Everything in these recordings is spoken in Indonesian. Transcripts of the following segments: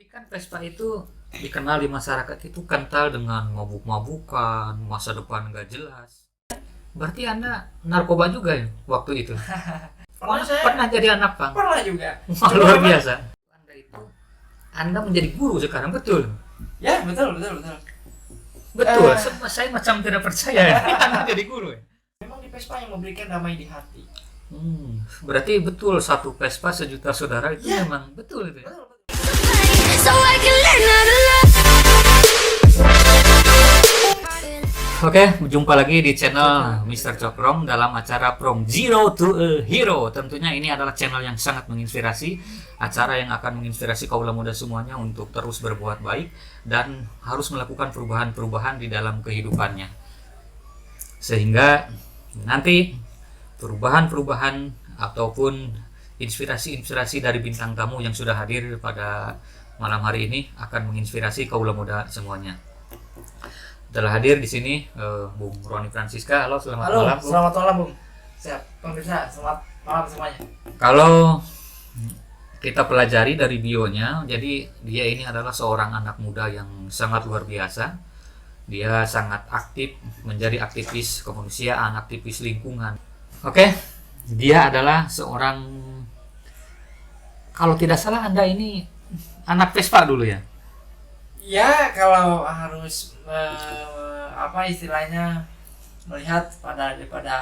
Tapi kan Vespa itu dikenal di masyarakat itu kental dengan mabuk-mabukan, masa depan nggak jelas. Berarti Anda narkoba juga ya waktu itu? Pernah jadi anak pang? Pernah juga. Wah, luar biasa. Anda menjadi guru sekarang, betul? Ya, betul. Betul, saya macam tidak percaya ya. Anda jadi guru ya? Memang di Vespa yang memberikan damai di hati. Berarti betul satu Vespa sejuta saudara itu Ya. memang betul itu ya? Betul. So I can learn how to love. Oke, jumpa lagi di channel Mr. Cokrong dalam acara From Zero to a Hero. Tentunya ini adalah channel yang sangat menginspirasi, acara yang akan menginspirasi kaula muda semuanya untuk terus berbuat baik dan harus melakukan perubahan-perubahan di dalam kehidupannya. Sehingga nanti perubahan-perubahan ataupun inspirasi-inspirasi dari bintang tamu yang sudah hadir pada malam hari ini akan menginspirasi kaula muda semuanya. Telah hadir di sini Bung Roni Francisca. Halo, selamat Halo, malam, Bung. selamat malam, Bung. Siap, pemirsa, selamat malam semuanya. Kalau kita pelajari dari bionya, jadi dia ini adalah seorang anak muda yang sangat luar biasa. Dia sangat aktif menjadi aktivis kemanusiaan, aktivis lingkungan. Oke, dia adalah seorang, kalau tidak salah Anda ini anak Vespa dulu ya? Ya, kalau harus apa istilahnya melihat daripada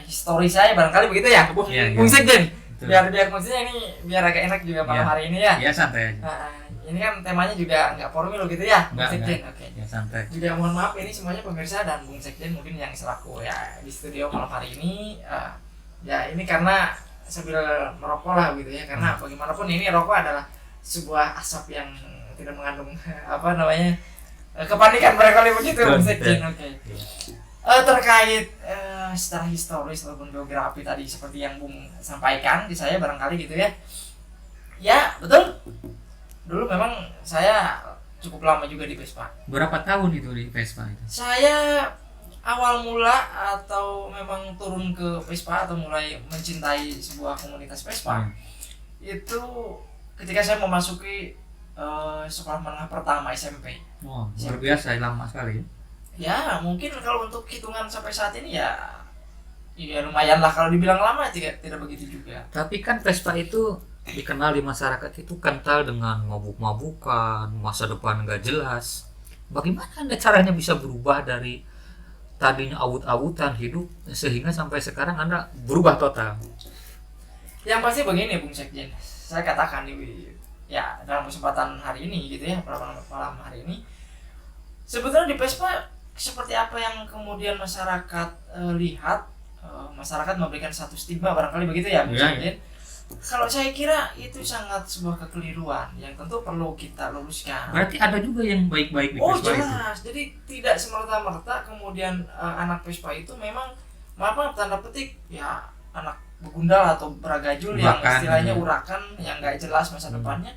histori saya barangkali begitu ya, Bung. Iya, iya. Bung Sekjen. Betul. Biar maksudnya ini biar agak enak juga malam Iya. hari ini ya. Ya santai aja. Nah, ini kan temanya juga nggak formal gitu ya, Bung Sekjen. Oke. Ya santai. Juga mohon maaf ini semuanya pemirsa dan Bung Sekjen mungkin yang selaku ya di studio malam hari ini ya ini karena sambil merokok lah gitu ya, karena bagaimanapun ini rokok adalah sebuah asap yang tidak mengandung apa namanya kepanikan barangkali begitu, Bung Sekjen. Oke. Terkait secara historis ataupun geografi tadi seperti yang Bung sampaikan di saya barangkali gitu ya. Ya betul. Dulu memang saya cukup lama juga di Vespa. Berapa tahun itu di Vespa itu? Saya awal mula atau memang turun ke Vespa atau mulai mencintai sebuah komunitas Vespa itu ketika saya memasuki sekolah menengah pertama SMP. Wah, luar biasa, lama sekali. Ya mungkin kalau untuk hitungan sampai saat ini ya lumayan lah, kalau dibilang lama tidak begitu juga. Tapi kan Vespa itu dikenal di masyarakat itu kental dengan mabuk-mabukan, masa depan nggak jelas. Bagaimana Anda caranya bisa berubah dari tadinya awut-awutan hidup sehingga sampai sekarang Anda berubah total? Yang pasti begini, Bung Sekjen, saya katakan ya dalam kesempatan hari ini gitu ya, pada malam hari ini, sebetulnya di Vespa seperti apa yang kemudian masyarakat lihat, masyarakat memberikan satu stigma barangkali begitu ya, Bung Sekjen. Kalau saya kira itu sangat sebuah kekeliruan yang tentu perlu kita luruskan. Berarti ada juga yang baik-baik di Oh Vespa itu. jelas, jadi tidak semerta-merta kemudian anak Vespa itu memang maaf tanda petik ya anak begundal atau beragajul yang Urakan, istilahnya ya. urakan yang nggak jelas masa depannya.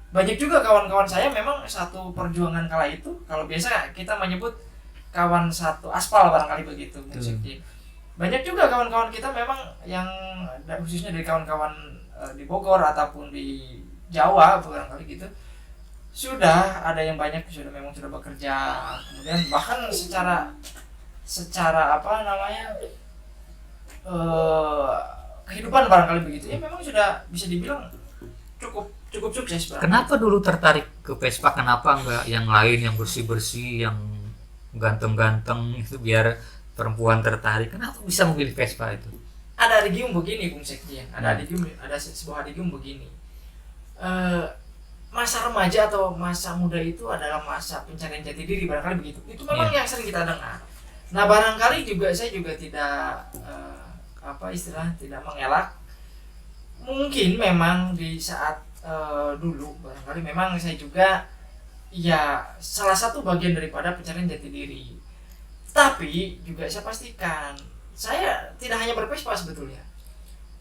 Banyak juga kawan-kawan saya memang satu perjuangan kala itu, kalau biasa kita menyebut kawan satu aspal barangkali begitu, Bung Sekjen. Banyak juga kawan-kawan kita memang yang khususnya dari kawan-kawan di Bogor ataupun di Jawa barangkali gitu, sudah ada yang banyak sudah bekerja, kemudian bahkan secara apa namanya kehidupan barangkali begitu ya, memang sudah bisa dibilang cukup sukses barangkali. Kenapa dulu tertarik ke Vespa? Kenapa enggak yang lain, yang bersih-bersih, yang ganteng-ganteng itu biar perempuan tertarik? Kenapa bisa memilih Vespa itu? Ada adigium begini, Bung Sekjen. Ada sebuah adigium begini. Masa remaja atau masa muda itu adalah masa pencarian jati diri barangkali begitu. Itu memang yang sering kita dengar. Nah, barangkali juga saya juga tidak tidak mengelak. Mungkin memang di saat dulu barangkali memang saya juga ya salah satu bagian daripada pencarian jati diri. Tapi juga saya pastikan saya tidak hanya bervespa sebetulnya.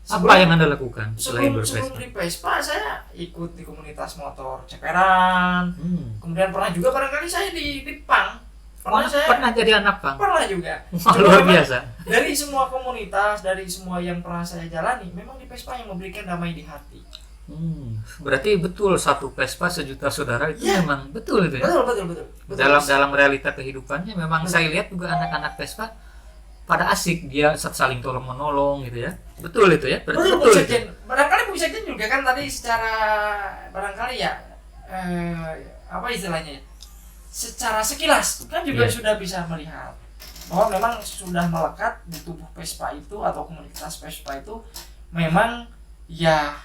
Apa yang Anda lakukan selain Sebelum bervespa? di Vespa saya ikut di komunitas motor ceperan. Kemudian pernah juga barangkali saya di PANG. Pernah jadi anak pang? Pernah juga. Wah, Cuma luar memang biasa. dari semua komunitas, dari semua yang pernah saya jalani, memang di Vespa yang memberikan damai di hati. Berarti betul satu Vespa sejuta saudara itu Ya. memang betul itu ya. Betul. Dalam realita kehidupannya memang saya lihat juga anak-anak Vespa pada asik, dia saling tolong menolong gitu ya. Betul itu ya. Berarti Betul, betul Bung itu. Sekjen. Barangkali Bung Sekjen juga kan tadi secara barangkali ya apa istilahnya ya? Secara sekilas kan juga Iya. sudah bisa melihat bahwa memang sudah melekat di tubuh Vespa itu atau komunitas Vespa itu memang ya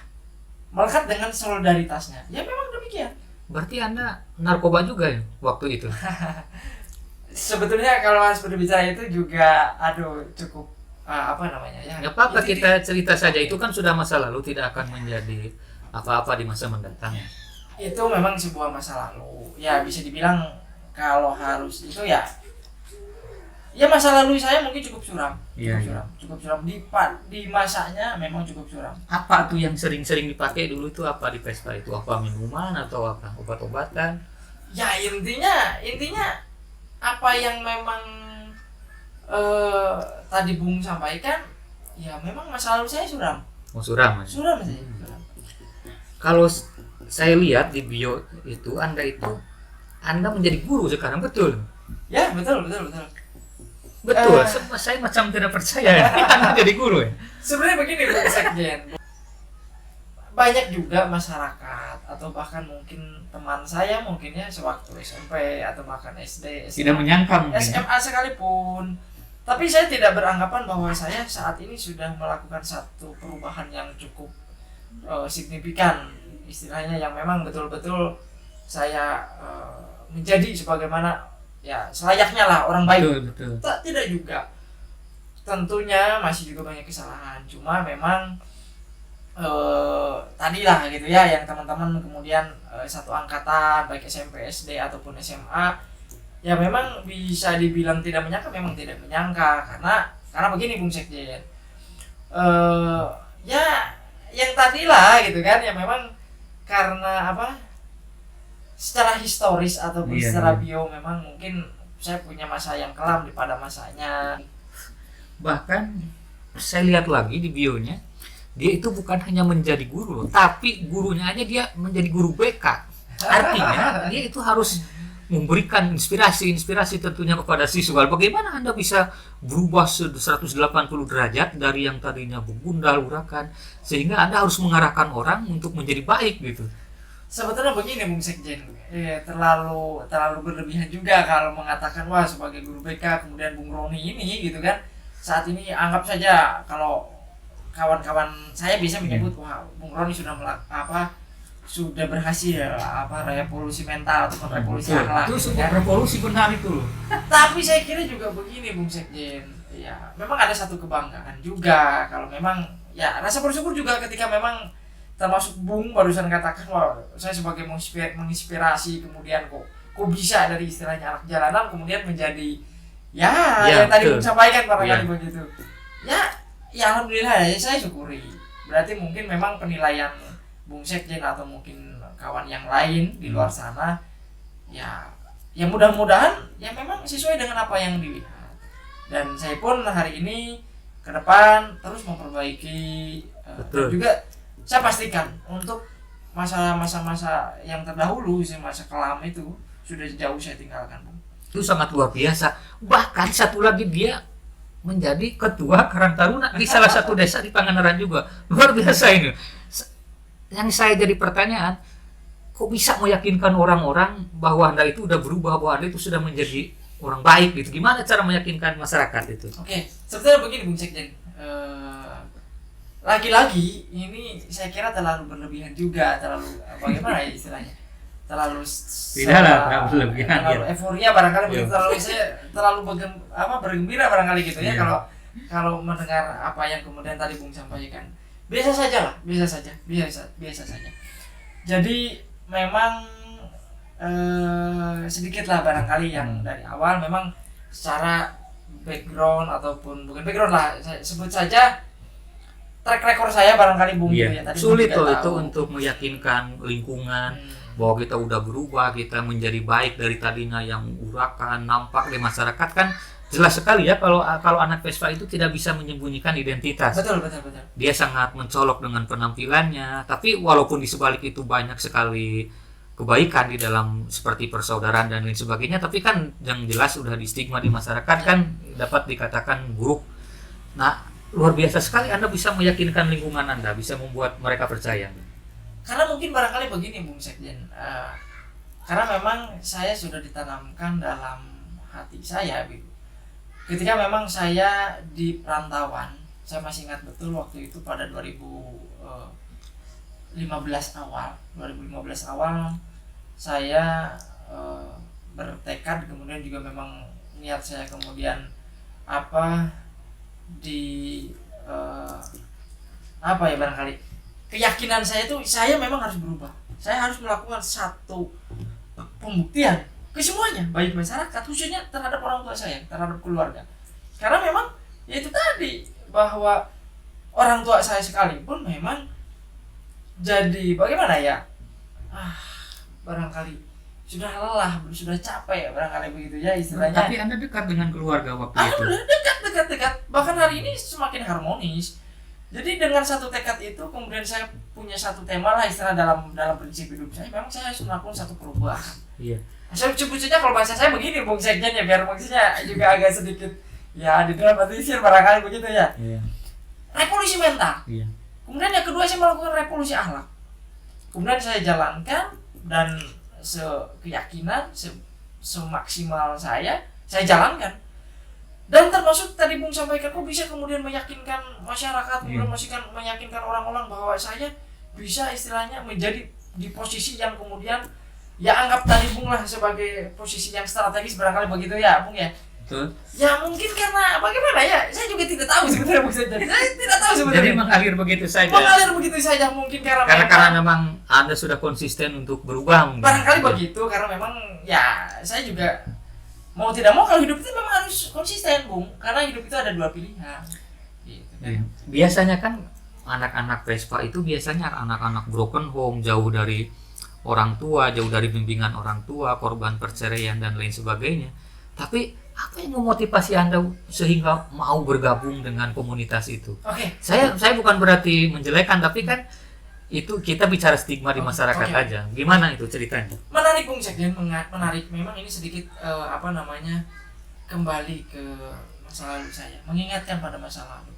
melekat dengan solidaritasnya. Ya memang demikian. Berarti Anda narkoba juga ya waktu itu. Sebetulnya kalau harus berbicara itu juga cukup apa namanya ya. Nggak apa-apa, Itu- kita cerita saja, itu kan sudah masa lalu, tidak akan menjadi apa-apa di masa mendatang. itu memang sebuah masa lalu. Ya bisa dibilang kalau harus itu ya masa lalu saya mungkin cukup suram. Iya, Cukup suram di masanya memang cukup suram. Apa tuh yang sering-sering dipakai dulu itu apa di Vespa itu? Apa minuman atau apa? Obat-obatan? Ya intinya apa yang memang tadi Bung sampaikan ya memang masa lalu saya suram. Oh, suram. Suram saja. Suram. Kalau saya lihat di bio itu Anda menjadi guru sekarang, betul? Ya betul. Betul. Eh. Saya macam tidak percaya Anda jadi guru ya. Sebenarnya begini Bung Sekjen. Banyak juga masyarakat atau bahkan mungkin teman saya mungkin ya sewaktu SMP atau bahkan SD, Tidak menyangka mungkin. SMA sekalipun. Tapi saya tidak beranggapan bahwa saya saat ini sudah melakukan satu perubahan yang cukup signifikan, istilahnya yang memang betul-betul saya menjadi sebagaimana ya selayaknya lah orang baik. Betul. Tidak juga. Tentunya masih juga banyak kesalahan. Cuma memang tadilah gitu ya yang teman-teman kemudian satu angkatan baik SMP, SD ataupun SMA ya memang bisa dibilang tidak menyangka, memang tidak menyangka karena begini Bung Sekjen. Ya yang tadilah gitu kan ya memang karena apa? Secara historis ataupun Iya, secara iya. bio memang mungkin saya punya masa yang kelam daripada masanya. Bahkan saya lihat lagi di bionya, dia itu bukan hanya menjadi guru, tapi gurunya aja dia menjadi guru BK. Artinya dia itu harus memberikan inspirasi tentunya kepada siswa. Bagaimana Anda bisa berubah 180 derajat dari yang tadinya begundal urakan, sehingga Anda harus mengarahkan orang untuk menjadi baik gitu. Sebetulnya begini Bung Sekjen, terlalu berlebihan juga kalau mengatakan wah sebagai guru BK kemudian Bung Roni ini gitu kan saat ini anggap saja kalau kawan-kawan saya bisa menyebut wah Bung Roni sudah sudah berhasil revolusi mental atau revolusi akhlak. Itu Gitu sebuah kan. revolusi benar itu loh. Tapi saya kira juga begini Bung Sekjen, ya memang ada satu kebanggaan juga kalau memang ya rasa bersyukur juga ketika memang termasuk Bung barusan katakan wah saya sebagai menginspirasi kemudian kok bisa dari istilahnya anak jalanan kemudian menjadi Ya, yang tadi betul. Bung sampaikan barangkali Ya. begitu. Ya alhamdulillah ya saya syukuri. Berarti mungkin memang penilaian Bung Sekjen atau mungkin kawan yang lain di luar sana ya mudah-mudahan ya memang sesuai dengan apa yang dilihat. Dan saya pun hari ini ke depan terus memperbaiki dan Betul. juga saya pastikan untuk masa yang terdahulu, masa kelam itu sudah jauh saya tinggalkan, Bung. Itu sangat luar biasa. Bahkan satu lagi dia menjadi ketua Karang Taruna di salah satu desa di Pangandaran juga. Luar biasa ini. Yang saya jadi pertanyaan, kok bisa meyakinkan orang-orang bahwa Anda itu udah berubah, bahwa Anda itu sudah menjadi orang baik gitu. Gimana cara meyakinkan masyarakat itu? Oke, sebetulnya begini Bung Sekjen. Lagi-lagi ini saya kira terlalu berlebihan juga, terlalu bagaimana ya istilahnya? Terlalu Tidaklah, berlebihan, terlalu ya. euforia barangkali Iya. terlalu bergembira barangkali gitu ya Iya. kalau mendengar apa yang kemudian tadi Bung sampaikan. Biasa saja lah, biasa saja. Jadi memang sedikitlah barangkali yang dari awal memang secara background ataupun bukan background lah, saya sebut saja track record saya barangkali Bung gitu ya. Tadi Sulit Bung loh juga itu tahu. untuk meyakinkan lingkungan Hmm. bahwa kita udah berubah, kita menjadi baik dari tadinya yang urakan, nampak di masyarakat kan jelas sekali ya kalau anak Vespa itu tidak bisa menyembunyikan identitas. Betul. Dia sangat mencolok dengan penampilannya, tapi walaupun di sebalik itu banyak sekali kebaikan di dalam seperti persaudaraan dan lain sebagainya, tapi kan yang jelas sudah di stigma di masyarakat kan dapat dikatakan buruk. Nah, luar biasa sekali Anda bisa meyakinkan lingkungan Anda, bisa membuat mereka percaya. Karena mungkin barangkali begini Bung Sekjen, karena memang saya sudah ditanamkan dalam hati saya gitu. Ketika memang saya di perantauan, saya masih ingat betul waktu itu pada 2015 awal saya bertekad, kemudian juga memang niat saya kemudian barangkali keyakinan saya itu saya memang harus berubah. Saya harus melakukan satu pembuktian ke semuanya, baik masyarakat khususnya terhadap orang tua saya, terhadap keluarga. Karena memang ya itu tadi, bahwa orang tua saya sekalipun memang jadi bagaimana ya, barangkali sudah lelah, sudah capek barangkali begitu ya istilahnya. Tapi Anda dekat dengan keluarga waktu itu. Dekat. Bahkan hari ini semakin harmonis. Jadi dengan satu tekad itu kemudian saya punya satu tema lah istilah dalam prinsip hidup saya. Memang saya harus melakukan satu perubahan. Iya. Saya sebut saja kalau bahasa saya begini Bung Sekjen ya, biar maksudnya juga agak sedikit ya di dalam arti barangkali begitu ya. Iya. Revolusi mental. Iya. Kemudian yang kedua saya melakukan revolusi akhlak. Kemudian saya jalankan dan sekeyakinan semaksimal saya jalankan. Dan termasuk tadi Bung sampaikan, kok bisa kemudian meyakinkan masyarakat, kemudian meyakinkan orang-orang bahwa saya bisa istilahnya menjadi di posisi yang kemudian ya anggap tadi Bung lah sebagai posisi yang strategis barangkali begitu ya Bung ya. Betul. Ya mungkin karena bagaimana ya, saya juga tidak tahu sebenarnya Bung Sekjen. Saya tidak tahu sebenarnya. Jadi mengalir begitu saja. Mungkin karena memang Anda sudah konsisten untuk berubah mungkin. Barangkali begitu, karena memang ya saya juga mau tidak mau kalau hidup itu memang harus konsisten Bung, karena hidup itu ada dua pilihan gitu kan. Iya. Biasanya kan anak-anak Vespa itu biasanya anak-anak broken home, jauh dari orang tua, jauh dari bimbingan orang tua, korban perceraian dan lain sebagainya. Tapi apa yang memotivasi Anda sehingga mau bergabung dengan komunitas itu? Oke. Saya bukan berarti menjelekan, tapi kan itu kita bicara stigma di masyarakat aja. Gimana itu ceritanya? Menarik Bung Sekjen, menarik. Memang ini sedikit kembali ke masa lalu saya, mengingatkan pada masa lalu.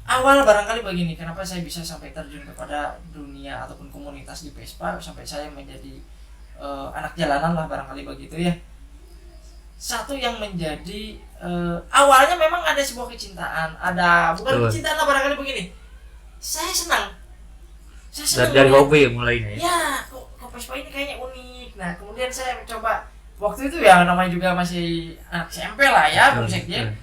Awal barangkali begini, kenapa saya bisa sampai terjun kepada dunia ataupun komunitas di Vespa sampai saya menjadi anak jalanan lah barangkali begitu ya. Satu yang menjadi awalnya memang ada sebuah kecintaan, kecintaan lah barangkali begini. Saya senang dari hobi mulainya ya. Ya, kok Vespa ini kayaknya unik. Nah, kemudian saya mencoba waktu itu ya, namanya juga masih anak SMP lah ya, Bung Sekjen.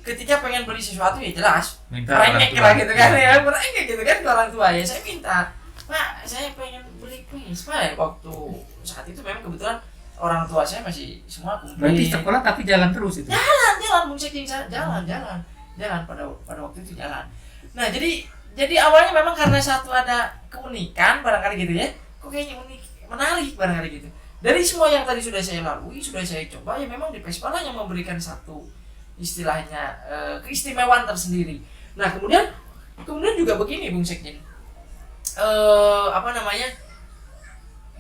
Ketika pengen beli sesuatu ya jelas merengek lah gitu kan ya, merengek gitu kan ke orang tua ya. Saya minta, Pak, saya pengen beli Vespa ya. Waktu saat itu memang kebetulan orang tua saya masih semua kumpul. Berarti sekolah tapi jalan terus itu? Jalan Bung Sekjen, jalan pada waktu itu jalan. Nah, jadi awalnya memang karena satu ada keunikan barangkali gitu ya, kok kayaknya unik, menarik barangkali gitu. Dari semua yang tadi sudah saya lalui, sudah saya coba, ya memang di Vespa lah yang memberikan satu istilahnya keistimewaan tersendiri. Nah kemudian juga begini Bung Sekjen,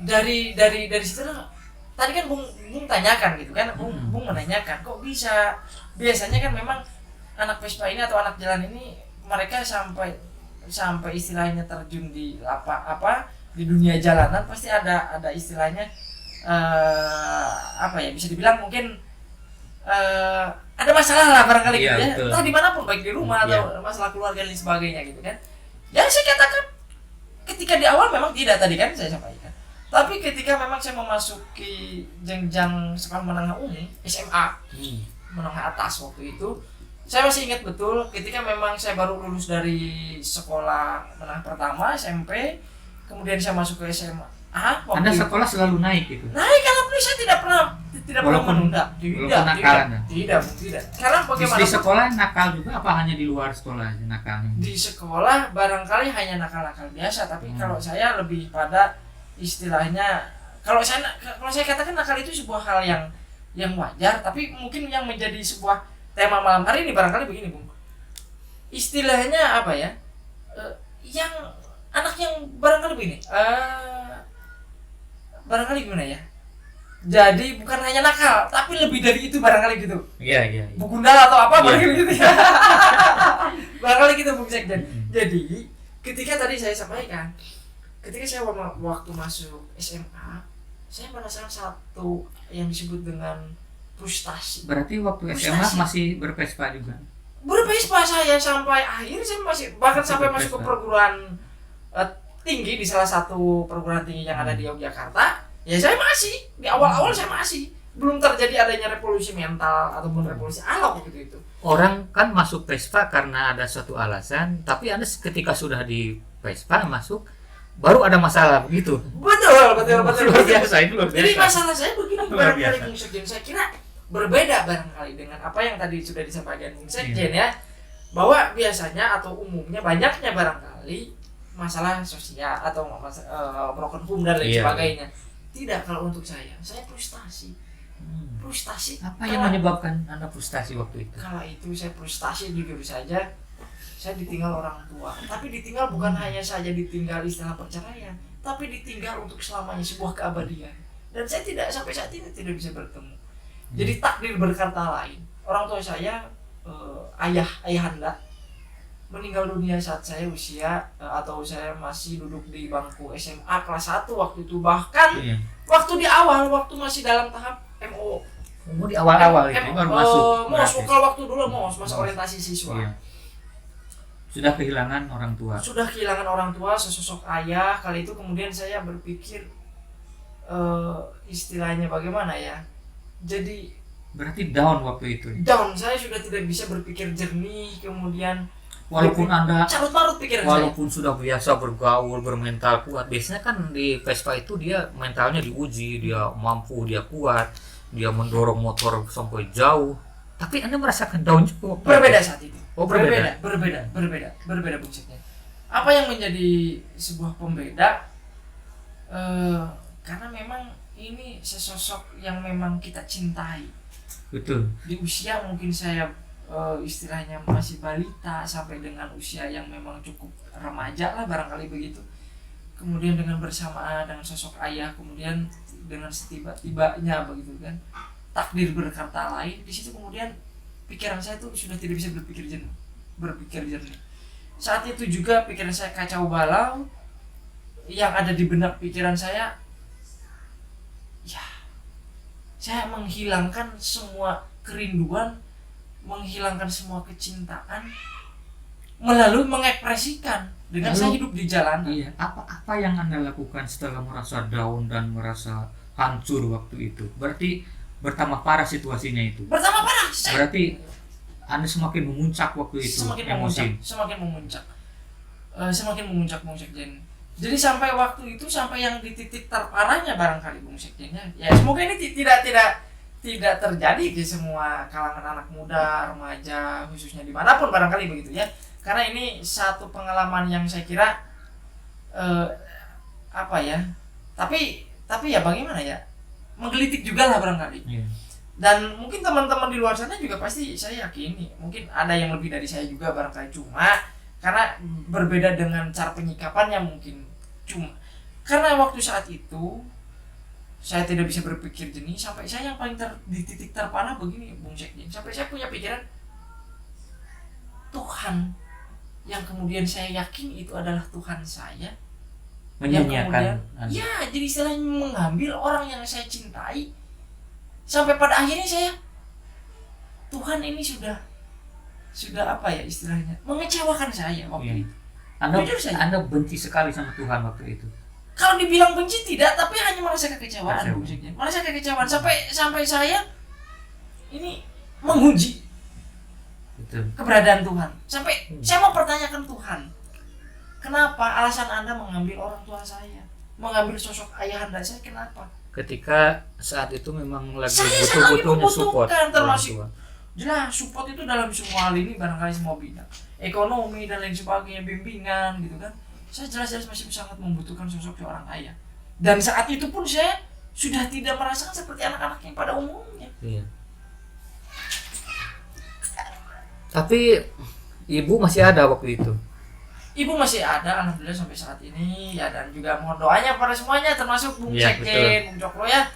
dari situ lah, tadi kan Bung tanyakan gitu kan, Bung menanyakan kok bisa, biasanya kan memang anak Vespa ini atau anak jalan ini mereka sampai istilahnya terjun di di dunia jalanan pasti ada istilahnya bisa dibilang mungkin ada masalah lah barangkali gitu ya, entah dimanapun, baik di rumah atau masalah keluarga dan sebagainya gitu kan. Ya saya katakan ketika di awal memang tidak, tadi kan saya sampaikan, tapi ketika memang saya memasuki jenjang sekolah menengah umum SMA menengah atas waktu itu, saya masih ingat betul ketika memang saya baru lulus dari sekolah menengah pertama SMP, kemudian saya masuk ke SMA. Anda sekolah selalu naik gitu? Naik, alhamdulillah saya tidak pernah menunda. Tidak. Karena bagaimana? Di sekolah nakal juga apa hanya di luar sekolah nakalnya? Di sekolah barangkali hanya nakal-nakal biasa, tapi kalau saya lebih pada istilahnya, kalau saya katakan nakal itu sebuah hal yang yang wajar, tapi mungkin yang menjadi sebuah tema malam hari ini barangkali begini Bung, istilahnya apa ya, yang anak yang barangkali begini, barangkali gimana ya, jadi bukan hanya nakal tapi lebih dari itu barangkali gitu, Iya. Bugundal atau apa Iya. barangkali gitu ya. Barangkali gitu Bung Sekjen. Jadi ketika tadi saya sampaikan, ketika saya waktu masuk SMA, saya merasakan satu yang disebut dengan frustasi. Berarti waktu SMA Frustasi. masih berpespa juga. Berpespa saya sampai akhir, saya masih bahkan sampai masuk ke Berpespa. perguruan tinggi di salah satu perguruan tinggi yang ada di Yogyakarta. Ya saya masih di awal-awal saya masih belum terjadi adanya revolusi mental ataupun revolusi alok gitu itu. Orang kan masuk Vespa karena ada suatu alasan, tapi Anda ketika sudah di Vespa masuk baru ada masalah begitu. Betul. Luar biasa, itu luar biasa. Jadi masalah saya begini Luar barangkali biasa. Bung Sekjen, saya kira berbeda barangkali dengan apa yang tadi sudah disampaikan Bung Sekjen ya, bahwa biasanya atau umumnya banyaknya barangkali masalah sosial atau broken home dan lain Iya. sebagainya. Tidak, kalau untuk saya frustasi. Frustasi. Apa yang menyebabkan Anda frustasi waktu itu? Kala itu saya frustasi jujur saja, saya ditinggal orang tua. Tapi ditinggal bukan hanya saja ditinggal istilah perceraian, tapi ditinggal untuk selamanya, sebuah keabadian. Dan saya tidak sampai saat ini tidak bisa bertemu. Jadi takdir berkata lain. Orang tua saya, ayahanda, meninggal dunia saat saya usia atau saya masih duduk di bangku SMA kelas 1 waktu itu, bahkan Iya. waktu di awal, waktu masih dalam tahap MO. Di awal-awal itu baru masuk. MOS, berarti. kalau waktu dulu MOS, masa orientasi siswa. Iya. Sudah kehilangan orang tua. Sudah kehilangan orang tua, sesosok ayah. Kali itu kemudian saya berpikir istilahnya bagaimana ya. Jadi Berarti down waktu itu. down, saya sudah tidak bisa berpikir jernih, kemudian Walaupun Anda carut marut pikiran walaupun sudah biasa bergaul, bermental kuat, biasanya kan di Vespa itu dia mentalnya diuji, dia mampu, dia kuat, dia mendorong motor sampai jauh. Tapi Anda merasakan down juga. saya. Berbeda saat itu. Oh, berbeda. Berbeda fungsinya. Apa yang menjadi sebuah pembeda? Karena memang ini sesosok yang memang kita cintai. Betul. Di usia mungkin saya istilahnya masih balita sampai dengan usia yang memang cukup remaja lah barangkali begitu. Kemudian dengan bersamaan dengan sosok ayah, kemudian dengan setiba-tibanya begitu kan, takdir berkata lain. Di situ kemudian pikiran saya tuh sudah tidak bisa berpikir jernih. Saat itu juga pikiran saya kacau balau. Yang ada di benak pikiran saya, ya, saya menghilangkan semua kerinduan, menghilangkan semua kecintaan melalui mengekspresikan dengan Lalu, saya hidup di jalanan. Iya. Apa yang Anda lakukan setelah merasa down dan merasa hancur waktu itu? Berarti bertambah parah situasinya itu. Pertama parah, Berarti Anda semakin memuncak waktu itu emosi. semakin memuncak Bung Sekjen. Jadi sampai waktu itu, sampai yang di titik terparahnya barangkali Bung Sekjennya, ya semoga ini tidak terjadi di semua kalangan anak muda, remaja, khususnya dimanapun barangkali begitu ya. Karena ini satu pengalaman yang saya kira apa ya? Tapi ya bagaimana ya? Menggelitik juga lah barangkali. Iya. Dan mungkin teman-teman di luar sana juga pasti saya yakini mungkin ada yang lebih dari saya juga barangkali, cuma karena berbeda dengan cara penyikapannya mungkin, cuma karena waktu saat itu saya tidak bisa berpikir jernih, sampai saya yang paling di titik terparah begini Bung Sekjen, sampai saya punya pikiran Tuhan yang kemudian saya yakin itu adalah Tuhan saya, yang Menyanyiakan kemudian ya jadi istilahnya mengambil orang yang saya cintai, sampai pada akhirnya saya, Tuhan ini sudah apa ya istilahnya, mengecewakan saya waktu Iya. itu. Jujur saja. Anda benci sekali sama Tuhan waktu itu. Kalau dibilang benci tidak, tapi hanya merasa kekecewaan, Kecewa. Bung Sekjen. Merasa kekecewaan sampai saya ini menguji Betul. keberadaan Tuhan. Sampai saya mau pertanyakan Tuhan, kenapa alasan Anda mengambil orang tua saya, mengambil sosok ayahanda saya, kenapa? Ketika saat itu memang lagi Saya sangat butuh-butuhnya support membutuhkan, termasuk orang tua. jelas support itu dalam semua hal ini barangkali semua bidang, ekonomi dan lain sebagainya, bimbingan gitu kan. Saya jelas-jelas masih sangat membutuhkan sosok seorang ayah. Dan saat itu pun saya sudah tidak merasakan seperti anak-anak yang pada umumnya. Iya. Tapi ibu masih ada waktu itu. Ibu masih ada, alhamdulillah sampai saat ini ya, dan juga mohon doanya pada semuanya termasuk Bung Iya, Sekjen, Bung Cokro ya.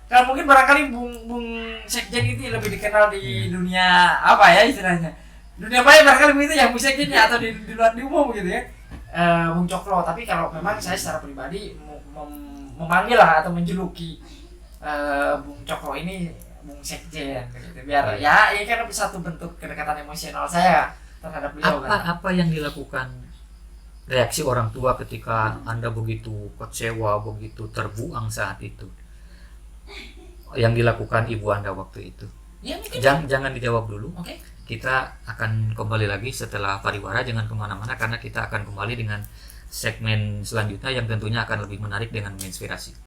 Kalau mungkin barangkali Bung Sekjen itu lebih dikenal di dunia apa ya istilahnya, dunia maya barangkali begitu ya Bung Sekjen ya, atau di luar di umum gitu ya, Bung Cokro. Tapi kalau memang saya secara pribadi memanggil lah atau menjuluki Bung Cokro ini Bung Sekjen gitu, biar ya ini kan satu bentuk kedekatan emosional saya terhadap beliau kan. Apa yang dilakukan reaksi orang tua ketika Anda begitu kecewa, begitu terbuang saat itu? Yang dilakukan ibu Anda waktu itu? Ya, mungkin. Jangan dijawab dulu. Oke. Kita akan kembali lagi setelah pariwara, jangan kemana-mana karena kita akan kembali dengan segmen selanjutnya yang tentunya akan lebih menarik dengan menginspirasi.